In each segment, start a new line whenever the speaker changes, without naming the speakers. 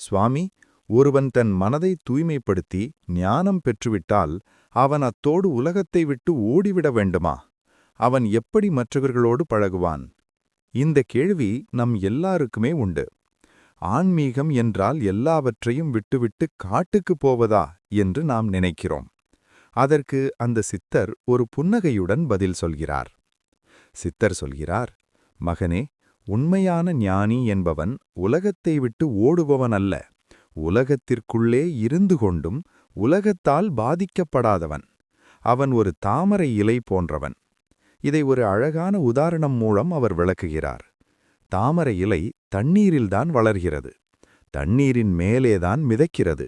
சுவாமி, ஒருவன் தன் மனதை தூய்மைப்படுத்தி ஞானம் பெற்றுவிட்டால் அவன் அத்தோடு உலகத்தை விட்டு ஓடிவிட வேண்டுமா? அவன் எப்படி மற்றவர்களோடு பழகுவான்? இந்த கேள்வி நம் எல்லாருக்குமே உண்டு. ஆன்மீகம் என்றால் எல்லாவற்றையும் விட்டுவிட்டு காட்டுக்குப் போவதா என்று நாம் நினைக்கிறோம். அதற்கு அந்த சித்தர் ஒரு புன்னகையுடன் பதில் சொல்கிறார். சித்தர் சொல்கிறார், மகனே, உண்மையான ஞானி என்பவன் உலகத்தை விட்டு ஓடுபவன் அல்ல, உலகத்திற்குள்ளே இருந்து கொண்டும் உலகத்தால் பாதிக்கப்படாதவன். அவன் ஒரு தாமரை இலை போன்றவன். இதை ஒரு அழகான உதாரணம் மூலம் அவர் விளக்குகிறார். தாமரை இலை தண்ணீரில்தான் வளர்கிறது, தண்ணீரின் மேலேதான் மிதக்கிறது.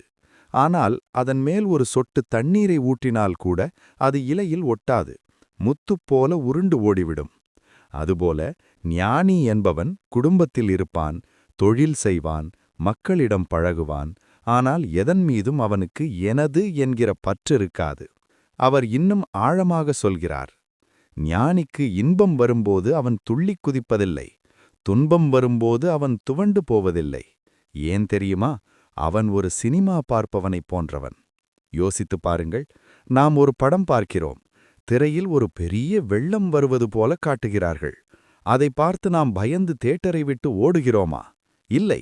ஆனால் அதன் மேல் ஒரு சொட்டு தண்ணீரை ஊற்றினால் கூட அது இலையில் ஒட்டாது, முத்துப்போல உருண்டு ஓடிவிடும். அதுபோல ஞானி என்பவன் குடும்பத்தில் இருப்பான், தொழில் செய்வான், மக்களிடம் பழகுவான். ஆனால் எதன் மீதும் அவனுக்கு எனது என்கிற பற்றிருக்காது. அவர் இன்னும் ஆழமாக சொல்கிறார், ஞானிக்கு இன்பம் வரும்போது அவன் துள்ளிக் குதிப்பதில்லை, துன்பம் வரும்போது அவன் துவண்டு போவதில்லை. ஏன் தெரியுமா? அவன் ஒரு சினிமா பார்ப்பவனைப் போன்றவன். யோசித்துப் பாருங்கள். நாம் ஒரு படம் பார்க்கிறோம். திரையில் ஒரு பெரிய வெள்ளம் வருவது போல காட்டுகிறார்கள். அதை பார்த்து நாம் பயந்து தியேட்டரை விட்டு ஓடுகிறோமா? இல்லை.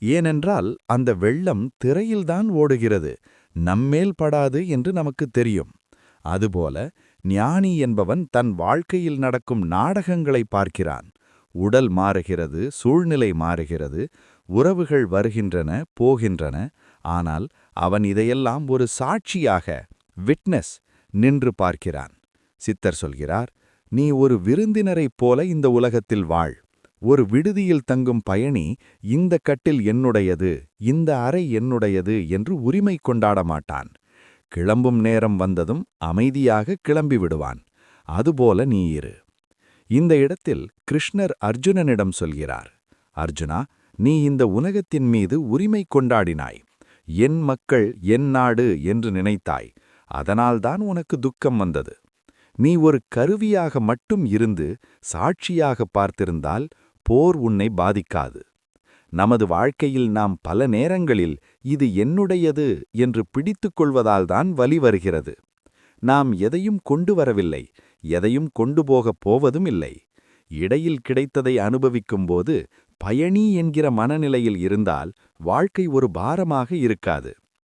ஏனென்றால் அந்த வெள்ளம் திரையில்தான் ஓடுகிறது, நம்மேல் படாது என்று நமக்குத் தெரியும். அதுபோல ஞானி என்பவன் தன் வாழ்க்கையில் நடக்கும் நாடகங்களை பார்க்கிறான். உடல் மாறுகிறது, சூழ்நிலை மாறுகிறது, உறவுகள் வருகின்றன, போகின்றன. ஆனால் அவன் இதையெல்லாம் ஒரு சாட்சியாக, விட்னஸ், நின்று பார்க்கிறான். சித்தர் சொல்கிறார், நீ ஒரு விருந்தினரைப் போல இந்த உலகத்தில் வாழ். ஒரு விடுதியில் தங்கும் பயணி இந்த கட்டில் என்னுடையது, இந்த அறை என்னுடையது என்று உரிமை கொண்டாட மாட்டான். கிளம்பும் நேரம் வந்ததும் அமைதியாக கிளம்பி விடுவான். அதுபோல நீ இரு. இந்த இடத்தில் கிருஷ்ணர் அர்ஜுனனிடம் சொல்கிறார், அர்ஜுனா, நீ இந்த உலகத்தின் மீது உரிமை கொண்டாடினாய். என் மக்கள், என் நாடு என்று நினைத்தாய். அதனால்தான் உனக்கு துக்கம் வந்தது. நீ ஒரு கருவியாக மட்டும் இருந்து சாட்சியாக பார்த்திருந்தால் போர் உன்னை பாதிக்காது. நமது வாழ்க்கையில் நாம் பல நேரங்களில் இது என்னுடையது என்று பிடித்துக் கொள்வதால்தான் வலி வருகிறது. நாம் எதையும் கொண்டு வரவில்லை, எதையும் கொண்டு போகப் போவதும் இல்லை. இடையில் கிடைத்ததை அனுபவிக்கும்போது பயணி என்கிற மனநிலையில் இருந்தால் வாழ்க்கை ஒரு பாரமாக இருக்காது.